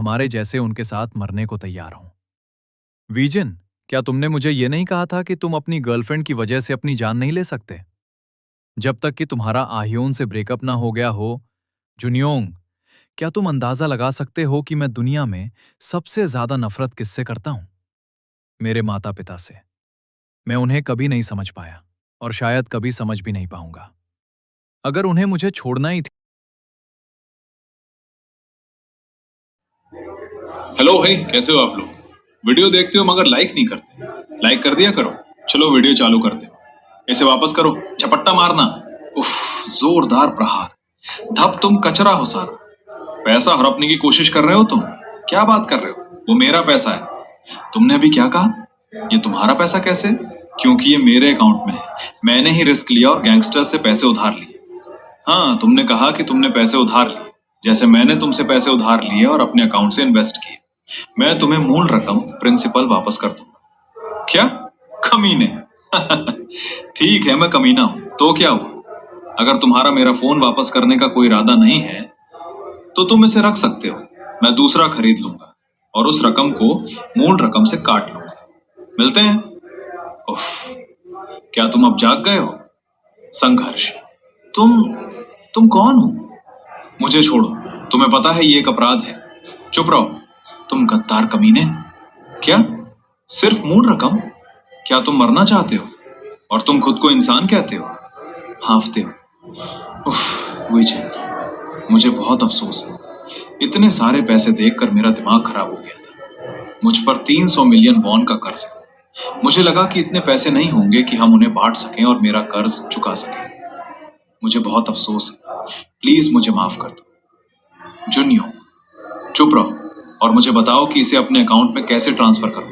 हमारे जैसे उनके साथ मरने को तैयार हों। वीजन, क्या तुमने मुझे ये नहीं कहा था कि तुम अपनी गर्लफ्रेंड की वजह से अपनी जान नहीं ले सकते? जब तक कि तुम्हारा आह्योन से ब्रेकअप ना हो गया हो। जुनियोंग, क्या तुम अंदाजा लगा सकते हो कि मैं दुनिया में सबसे ज्यादा नफरत किससे करता हूं? मेरे माता पिता से। मैं उन्हें कभी नहीं समझ पाया और शायद कभी समझ भी नहीं पाऊंगा। अगर उन्हें मुझे छोड़ना ही हेलो भाई, कैसे हो आप लोग? वीडियो देखते हो मगर लाइक नहीं करते। लाइक कर दिया करो। चलो वीडियो चालू करते हो। इसे वापस करो। झपट्टा मारना। उफ, जोरदार प्रहार। धप, तुम कचरा हो सारा। पैसा हड़पने की कोशिश कर रहे हो तुम? क्या बात कर रहे हो? वो मेरा पैसा है। तुमने अभी क्या कहा? ये तुम्हारा पैसा कैसे? क्योंकि ये मेरे अकाउंट में है। मैंने ही रिस्क लिया और गैंगस्टर से पैसे उधार लिए। हाँ, तुमने कहा कि तुमने पैसे उधार लिए, जैसे मैंने तुमसे पैसे उधार लिए और अपने अकाउंट से इन्वेस्ट किए। मैं तुम्हें मूल रकम, प्रिंसिपल वापस कर दूंगा। क्या? कमीने। ठीक है, मैं कमीना हूं तो क्या हुआ? अगर तुम्हारा मेरा फोन वापस करने का कोई इरादा नहीं है तो तुम इसे रख सकते हो। मैं दूसरा खरीद लूंगा और उस रकम को मूल रकम से काट लूंगा। मिलते हैं। उफ, क्या तुम अब जाग गए हो? संघर्ष। तुम तुम कौन हो? मुझे छोड़ो। तुम्हें पता है ये एक अपराध है। चुप रहो। तुम गद्दार कमीने। क्या? सिर्फ मूल रकम? क्या तुम मरना चाहते हो? और तुम खुद को इंसान कहते हो? हाँफते हो। उफ, विजय, मुझे बहुत अफसोस है। इतने सारे पैसे देखकर मेरा दिमाग खराब हो गया था। मुझ पर 300 मिलियन वॉन का कर्ज है। मुझे लगा कि इतने पैसे नहीं होंगे कि हम उन्हें बांट सकें और मेरा कर्ज चुका सकें। मुझे बहुत अफसोस है। प्लीज मुझे माफ कर दो। जुनियो, चुप रहो और मुझे बताओ कि इसे अपने अकाउंट में कैसे ट्रांसफर करूं।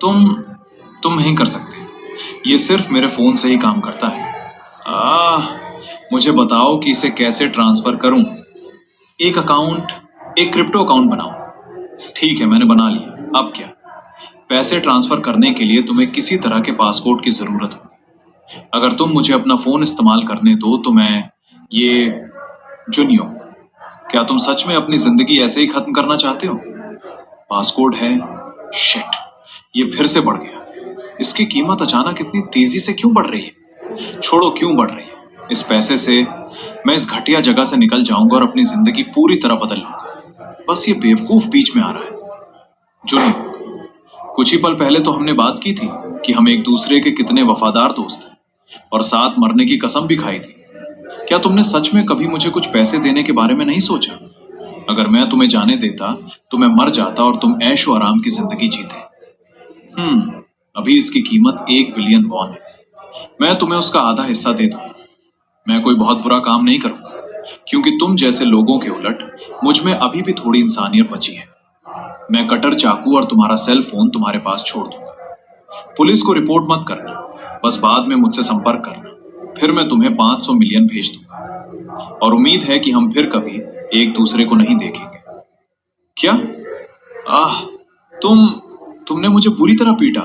तुम तुम नहीं कर सकते। ये सिर्फ मेरे फोन से ही काम करता है। आह, मुझे बताओ कि इसे कैसे ट्रांसफर करूं। एक अकाउंट, एक क्रिप्टो अकाउंट बनाओ। ठीक है, मैंने बना लिया। अब क्या? पैसे ट्रांसफर करने के लिए तुम्हें किसी तरह के पासपोर्ट की जरूरत हो। अगर तुम मुझे अपना फोन इस्तेमाल करने दो तो मैं ये जुनियो, क्या तुम सच में अपनी जिंदगी ऐसे ही खत्म करना चाहते हो? पासकोड है। शिट, ये फिर से बढ़ गया। इसकी कीमत अचानक इतनी तेजी से क्यों बढ़ रही है? छोड़ो, क्यों बढ़ रही है? इस पैसे से मैं इस घटिया जगह से निकल जाऊंगा और अपनी जिंदगी पूरी तरह बदल लूंगा। बस ये बेवकूफ बीच में आ रहा है। जूनियर, कुछ ही पल पहले तो हमने बात की थी कि हम एक दूसरे के कितने वफादार दोस्त हैं और साथ मरने की कसम भी खाई थी। क्या तुमने सच में कभी मुझे कुछ पैसे देने के बारे में नहीं सोचा? अगर मैं तुम्हें जाने देता तो मैं मर जाता और तुम ऐशो आराम की जिंदगी जीते। अभी इसकी कीमत 1 बिलियन वॉन है। मैं तुम्हें उसका आधा हिस्सा दे दूंगा। मैं कोई बहुत बुरा काम नहीं करूंगा, क्योंकि तुम जैसे लोगों के उलट मुझ में अभी भी थोड़ी इंसानियत बची है। मैं कटर चाकू और तुम्हारा सेल फोन तुम्हारे पास छोड़ दूंगा। पुलिस को रिपोर्ट मत करना, बस बाद में मुझसे संपर्क करना। फिर मैं तुम्हें 500 मिलियन भेज दूंगा और उम्मीद है कि हम फिर कभी एक दूसरे को नहीं देखेंगे। क्या? आह, तुमने मुझे बुरी तरह पीटा।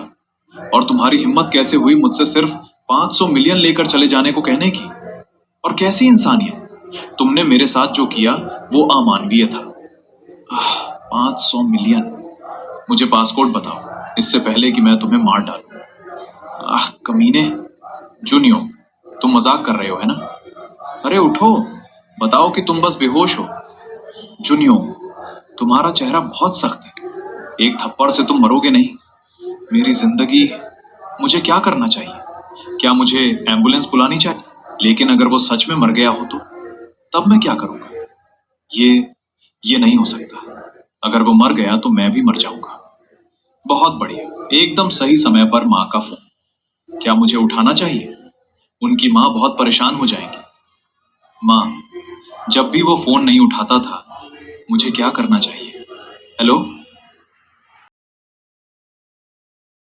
और तुम्हारी हिम्मत कैसे हुई मुझसे सिर्फ 500 मिलियन लेकर चले जाने को कहने की? और कैसी इंसानियत? तुमने मेरे साथ जो किया वो अमानवीय था। 500 मिलियन। मुझे पासपोर्ट बताओ, इससे पहले कि मैं तुम्हें मार डालूं। कमीने। जूनियो, तुम मजाक कर रहे हो है ना? अरे उठो, बताओ कि तुम बस बेहोश हो। जूनियो, तुम्हारा चेहरा बहुत सख्त है। एक थप्पड़ से तुम मरोगे नहीं। मेरी जिंदगी, मुझे क्या करना चाहिए? क्या मुझे एम्बुलेंस बुलानी चाहिए? लेकिन अगर वो सच में मर गया हो तो तब मैं क्या करूंगा? ये ये नहीं हो सकता। अगर वो मर गया तो मैं भी मर जाऊंगा। बहुत बढ़िया, एकदम सही समय पर माँ का फोन। क्या मुझे उठाना चाहिए? उनकी माँ बहुत परेशान हो जाएंगी। माँ, जब भी वो फोन नहीं उठाता था मुझे क्या करना चाहिए? हेलो।